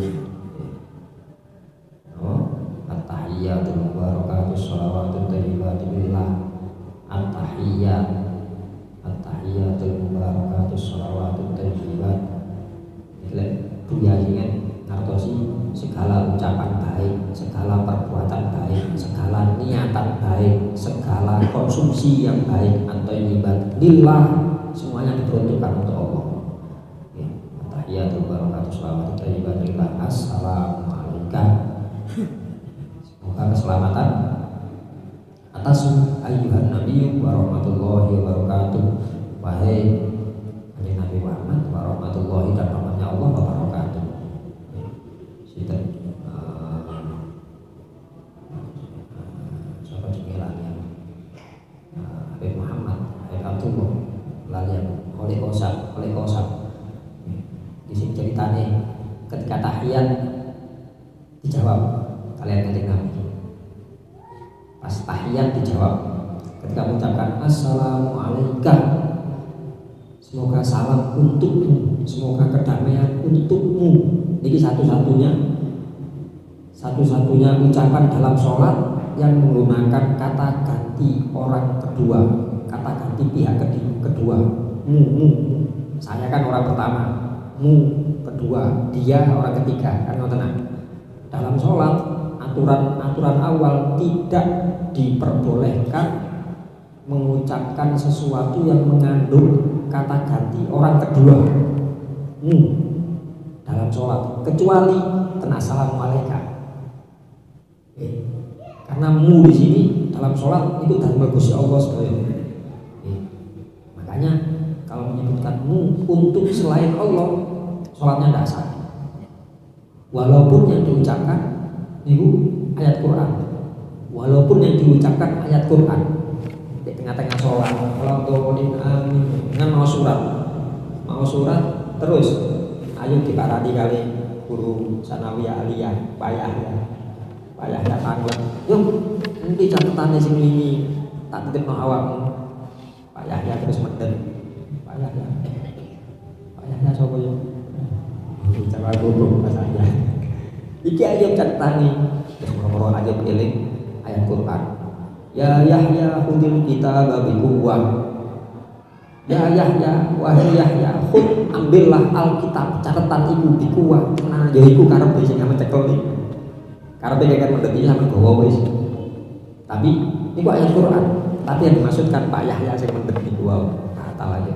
at-tahiyatul mubarakatus shalawatut thayyibatu billah, at-tahiyatul mubarakatus shalawatut thayyibat. Iki buyayen ngartosi segala ucapan baik, segala perbuatan baik, segala niatan baik, segala konsumsi yang baik atau ibadah lillah, semuanya diperuntukkan untuk Allah. Tahiyatul barakatuh shalawatut thayyibat lillah. Assalamualaikum. Semoga keselamatan atas ayyuhan nabiyyu wa rahmatullahi wa barakatuh. Wahai Kanjeng Nabi Muhammad wa rahmatullahi, dan rahmatnya Allah wa barakatuh. Sinten siapa jenengan yang Habib Muhammad, Habib Abdullah lalian oleh kosab. Di sini ceritanya ketika tahiyat dijawab kalian Kanjeng Nabi. Pas tahiyat dijawab ketika mengucapkan assalamualaikum, semoga salam untukmu, semoga kedamaian untukmu. Ini satu-satunya ucapan dalam sholat yang menggunakan kata ganti orang kedua, kata ganti pihak kedua. Mu. Saya kan orang pertama, mu kedua, dia orang ketiga, kan ngoten. Dalam sholat aturan awal tidak diperbolehkan mengucapkan sesuatu yang mengandung kata ganti orang kedua mu dalam sholat, kecuali kena assalamualaikum. Karena mu di sini dalam sholat itu dari Gusti Allah sebenarnya. Makanya kalau menyebutkan untuk selain Allah, sholatnya tidak sah. Walaupun yang diucapkan itu ayat Quran, walaupun yang diucapkan ayat Quran di tengah-tengah sholat, kalau turunin amin, kan mau surat terus, ayo diparani kali guru sanawiyah aliyah, payahnya tanglet, yuk nanti catatannya sing ini tak titip no awakmu, payahnya terus meden, payahnya sopo yo, bicara goblok bahasanya, iki ayo catatane, terus moro-moro aja pilih ayat Quran, ya Yahya khudil kitab bi quwwah, ya Yahya wahai Yahya khud ambillah alkitab catatan iku bi quwwah, tenan ya iku karepe sing cekel iki. Karepe kan mendeti sampe bawa wis. Tapi ini kok ayat Quran, tapi yang dimaksudkan Pak Yahya sing mendeti niku wae. Batal aja.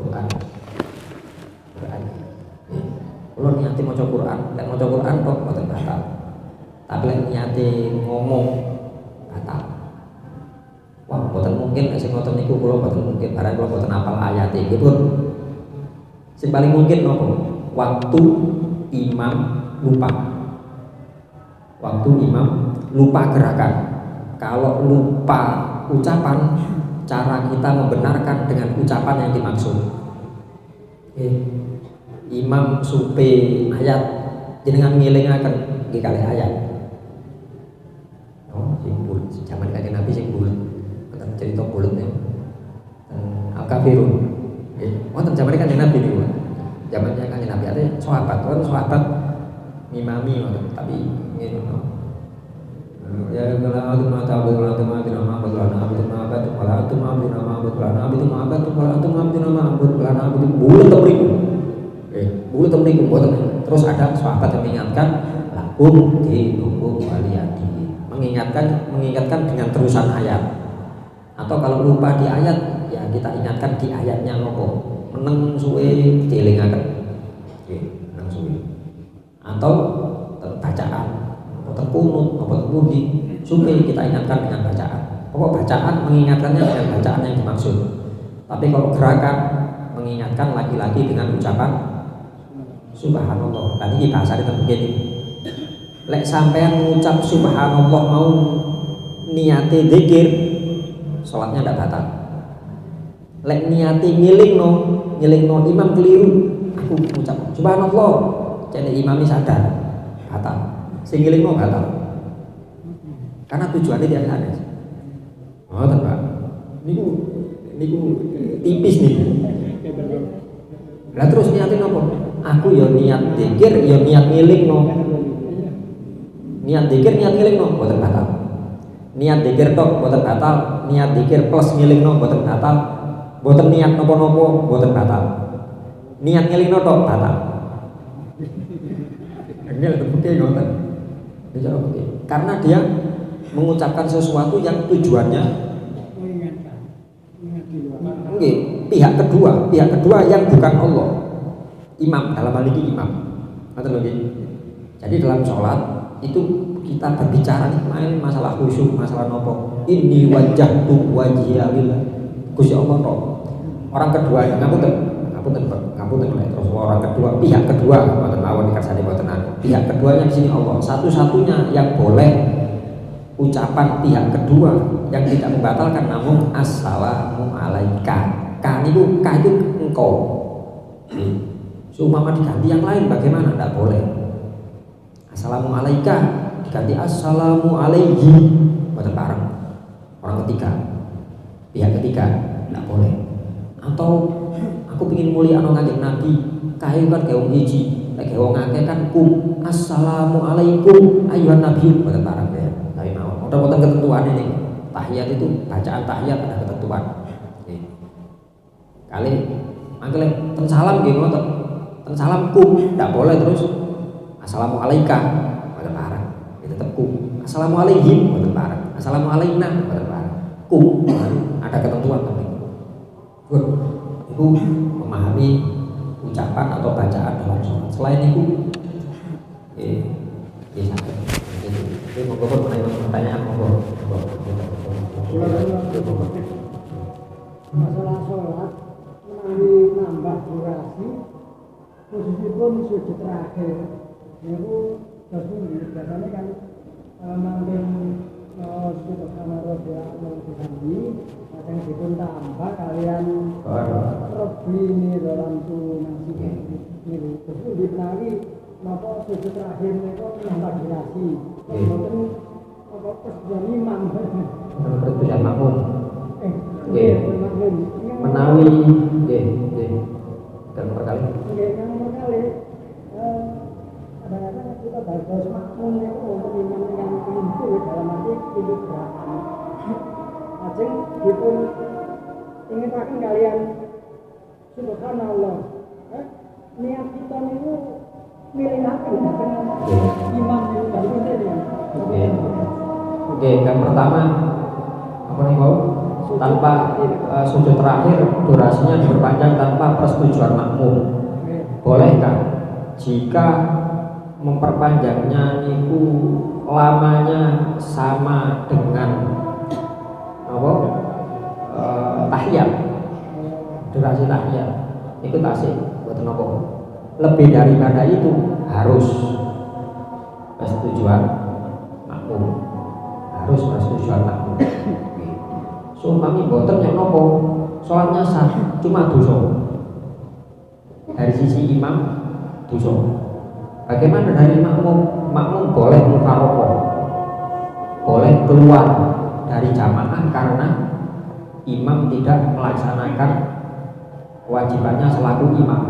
Quran. Kalau niate maca Quran, lek maca Quran kok mboten batal. Tapi lek niate ngomong batal. Wah, mboten mungkin nek sing ngoten niku kula mboten mungkin barang kula mboten hafal ayat iki pun. Sing paling mungkin napa? Waktu imam lupa. Waktu imam lupa gerakan. Kalau lupa ucapan, cara kita membenarkan dengan ucapan yang dimaksud. Imam supe ayat jenengan ngelingaken nggih kalih ayat. Oh, simbol zaman kanjeng Nabi sing bulet. Wonten cerita bulet niku. Al-Kafirun. Wonten zaman kanjeng Nabi niku. Zamannya kanjeng Nabi ada sahabat ngimami wonten tapi ngene ya kalau itu mata bola itu mati nama bola nabi itu nama itu bola itu nabi nama bola nabi itu nama itu bola itu nabi nama bola nabi itu bulat temriku bulat temriku terus ada sahabat yang mengingatkan lakum dinukum waliyadi mengingatkan dengan terusan ayat atau kalau lupa di ayat ya kita ingatkan di ayatnya nopo meneng suwe dielingaken meneng suwe atau bacaan atau kunut atau budi supaya kita ingatkan dengan bacaan. Pokok bacaan mengingatkannya dengan bacaan yang dimaksud. Tapi kalau gerakan mengingatkan lagi-lagi dengan ucapan subhanallah. Dan ini bahasa kita begini. Lek sampean mengucap subhanallah mau niate zikir, salatnya tidak batal. Lek niate ngilingno imam keliru, aku mengucap subhanallah, jadi imam sadar batal. Sing ngiling mau batal. Karena tujuannya dia aneh. Oh, Pak. Niku tipis nih. Lah terus niatin apa? Aku ya niat zikir, ya niat ngilingno. Niat zikir, niat ngilingno boten batal. Niat zikir tok boten batal, niat zikir plus ngilingno boten batal. Boten niat napa-napa boten batal. Niat ngilingno tok batal. Ini ada bukti ngoten. Karena dia mengucapkan sesuatu yang tujuannya pihak kedua yang bukan Allah, imam dalam hal ini imam. Jadi dalam sholat itu kita berbicara nih masalah khusyuk, masalah nopo. Ini wajahtu wajhialillah. Gusti Allah toh. Orang kedua ngapunten terus orang kedua pihak kedua mboten mawon dikasani mboten pihak keduanya di sini Allah satu-satunya yang boleh ucapan pihak kedua yang tidak membatalkan namun assalamu alaika itu engkau seumpama diganti yang lain bagaimana tidak boleh assalamu alaika diganti assalamu alaihi mboten bareng orang ketiga pihak ketiga tidak boleh atau aku ingin mulia ana kanjeng Nabi kae kan gawe hiji nek gawe ngake kan kum assalamualaikum ayuhan nabi pada barang ya tapi mau wonten ketentuan ini tahiyat itu bacaan tahiyat ada ketentuan kali mangkel ten salam nggih ngoten ten salam kum ndak boleh terus assalamualaikum pada barang itu tetep kum assalamualaikum pada barang assalamualaikum pada barang kum ada ketentuan tapi itu memahami ucapan atau bacaan dalam sholat. Selain itu, sampai. Ini monggo pertanyaan monggo. Masalah sholat posisipun sujud terakhir niku terus biasanya kan mangking sujud kamar dia mengundi kadang dipun tambah kalian Rabbi ini dalam tu nasi ini terus dipenawi napa sujud terakhir niku nambah durasi mboten apa persetujuan imam persetujuan makmum makmum menawi dan berkali yang berkali kadang-kadang kita bagus makmum itu untuk imam yang pintu dalam arti pintu gerakan ajeng dipun inginaken kalian subhanallah niat kita niku milihaken imam niku baru ini Oke, yang pertama apa nih Pak? Tanpa sujud terakhir durasinya diperpanjang tanpa persetujuan makmum. Bolehkah jika memperpanjangnya niku lamanya sama dengan apa? Tahiyat. Durasi tahiyat. Itu tasik buat apa? Lebih daripada itu harus persetujuan makmum. Harus persetujuan makmum. So kami boten yang nopo sholatnya sah cuma dosa dari sisi imam dosa. Bagaimana dari makmum? Makmum boleh mufaroqah, boleh keluar dari jamaah karena imam tidak melaksanakan kewajibannya selaku imam.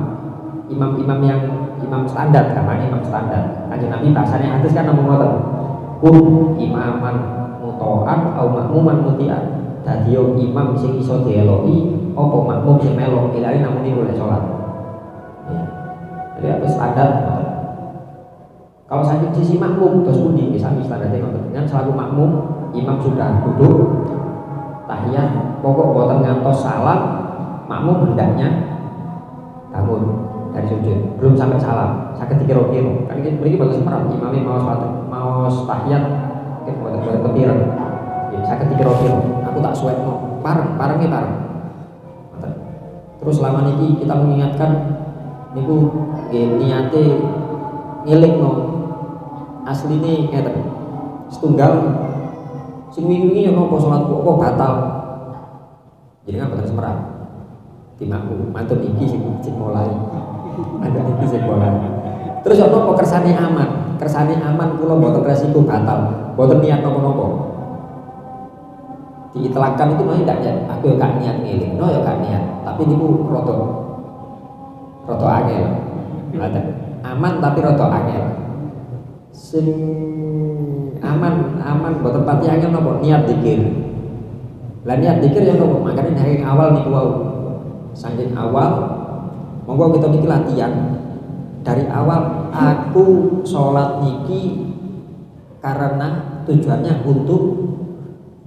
Imam-imam yang imam standar, karena imam standar. Kanjeng Nabi bahasanya hadis kan namung ngoten. Imaman muto'an au makmuman muti'an. Dadi yo imam sing iso dieloki apa makmum sing melo ilari namung boleh salat. Ya. Jadi apa standar? Kalau sakit sisi makmum terus pundi bisa standarnya ngoten. Dengan selaku makmum imam sudah duduk tahiyat pokok boten ngantos salam makmum hendaknya bangun dari sujud belum sampai salam sakit dikira-kira kan ini beri bagus semerap imamnya mau tahiyat boten kepiran sakit dikira-kira aku tak suwek no pareng terus selama ini kita mengingatkan niku niate ngiling no asline ngeten setunggal sing wingi yo napa salatku apa batal jadi kan boten semerap timaku mantun iki sing mulai ada iki sing mulai terus yo napa kersane aman kula boten resiko batal boten niat napa-napa diitlakan itu mah tidak ya aku gak niat ngiling no ya gak niat tapi niku roto angel aman tapi roto angel sing aman boten pati angel nopo niat dikir lah niat dikir ya nopo makanya dari awal niku wau saking awal monggo kita niki latihan dari awal aku sholat niki karena tujuannya untuk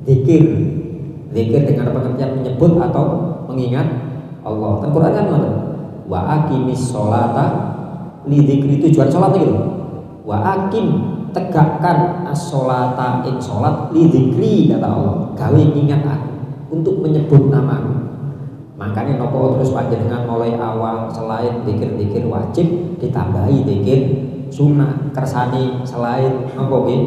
zikir dengan pengertian menyebut atau mengingat Allah. Dan Quran kan ngoten. Wa aqimis sholata li dzikri tujuan salat iki lho. Wa aqim tegakkan as-sholata ing salat li dzikri kata Allah. Gawe ingat aku untuk menyebut namamu. Makanya nopo terus panjenengan mulai awal selain zikir-zikir wajib ditambahi zikir sunnah kersane selain nopo nggih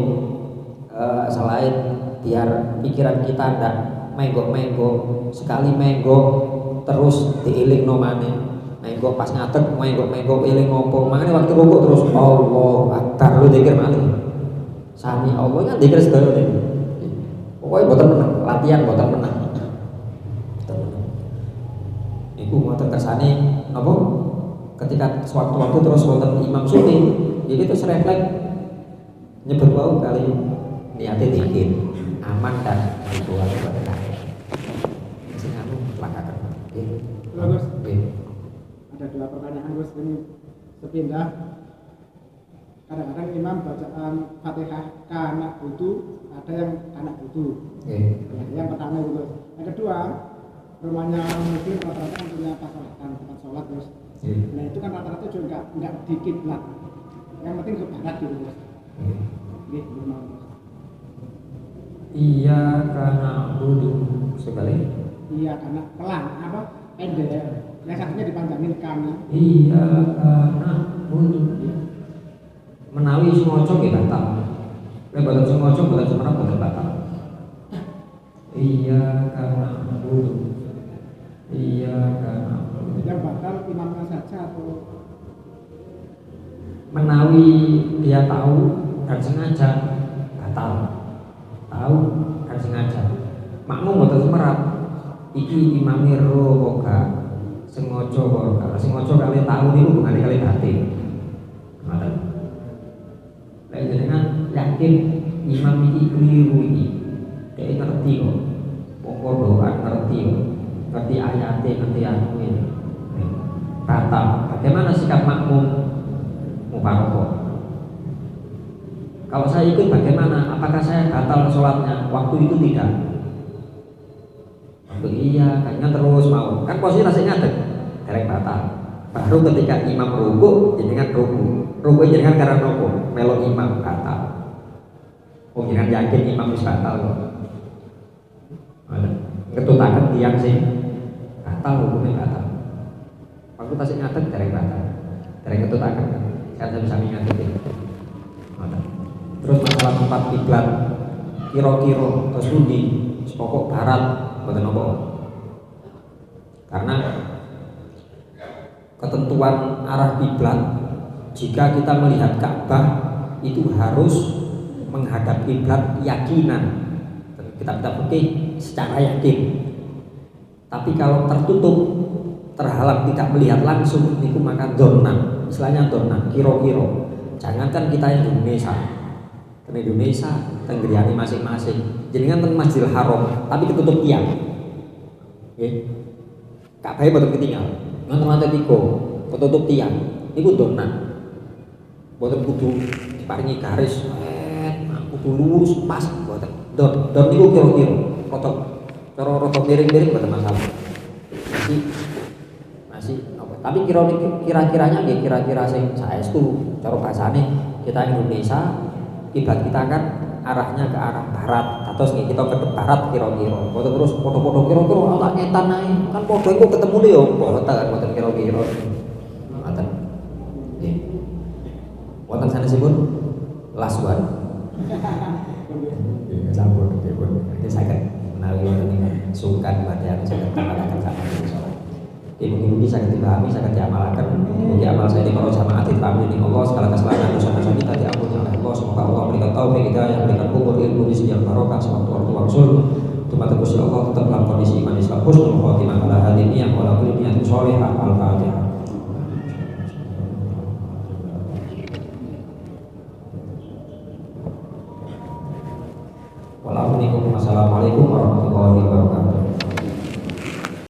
selain biar pikiran kita ndak menggo sekali menggo terus diilingno maneh menggo pas ngadeg menggo eling opo makane waktu rukuk terus Allahu akbar lu zikir malih sami Allah kan zikir sedaya niku pokoke boten menang latihan boten menang iku ngoten kersane napa ketika sewaktu-waktu terus wonten imam sunni iki terus refleks nyebut wau kali niate zikir aman dan ritual pada kaya sing anu lakaken nggih Gus ada dua pertanyaan Gus ini sepindah kadang-kadang imam bacaan Fatihah kana butuh ada yang kana butuh yang pertama itu yang kedua rumahnya muslim rata-rata punya tempat sholat Gus nah itu kan rata-rata juga enggak di kiblat yang penting ke barat gitu Gus nggih rumah iya karena budu sekali iya karena pelan apa pendek yang satunya dipanjangin karena iya karena menawi semoco nggih batal. Nek boten semoco boten semerap boten batal. Iya karena iya karena yang batal imamnya saja atau menawi dia tahu dan sengaja batal. Tahu dan sengaja. Makmum boten semerap. Iki imami ro kok sengaja kok. Sengaja kali tahu niku hubungane kali batin. Ngoten. Lek jenengan yakin imam iki keliru iki. Dia ngerti kok. Pokok doa ngerti kok. Ngerti ayatnya, ngerti anu ini. Batal. Bagaimana sikap makmum mufaroqah? Kalau saya ikut bagaimana? Apakah saya batal sholatnya? Waktu itu tidak. Waktu iya, kayaknya terus mau. Kan posisi rasanya ngadeg, derek batal. Baru ketika imam ruku, jenengan ruku. Ruku jenengan karena ruku, melok imam batal. Oh jangan yakin imam wis batal kok. Ketutaken tiyang sing batal hukumnya batal. Waktu tasik ngadeg derek batal. Derek ketutaken kan. Saya bisa mengingatkan. Terus masalah tempat kiblat kira-kira terus pundi pokok barat mboten apa. Karena ketentuan arah kiblat jika kita melihat Ka'bah itu harus menghadap kiblat yakinan. Kita fikih secara yakin. Tapi kalau tertutup terhalang tidak melihat langsung itu maka donan. Istilahnya donan kira-kira. Jangankan kita Indonesia. Indonesia tenggriani masing-masing. Jenengan teng Masjidil Haram tapi ketutup tiang. Nggih. Ka'bah boten ketinggal. Ngoten-ngoten niku, ketutup tiang. Niku donan. Boten kudu diparingi garis, kudu lurus pas boten. Don niku kira-kira rotok. Cara rotok miring-miring boten masalah. Masih apa? Tapi kira-kiranya nggih kira-kira sing saestu cara bahasane kita Indonesia kiblat kita kan arahnya ke arah barat atau kita ke barat kira-kira foto terus foto-foto kira-kira Allah ngetan ae kan foto itu ketemu deh yo foto kira-kira ngoten nggih wonten sanesipun last one sampun nggih iki saged menawi wonten sungkan badan saged tambahaken sama insyaallah. Mungkin bisa dipahami, bisa diamalkan. Mungkin amal saya di para jamaah diterima oleh Allah, segala kesalahan dosa-dosa kita diampuni oleh Allah. Semoga Allah berikan taufik hidayah, berikan kubur ilmu rezeki yang barokah sewaktu-waktu waksul. Tuhan Gusti Allah tetap dalam kondisi iman Islam husnul khotimah ala hadiniyah wa la kulli niyatin sholihah. Al-Fatihah. Wassalamualaikum warahmatullahi wabarakatuh.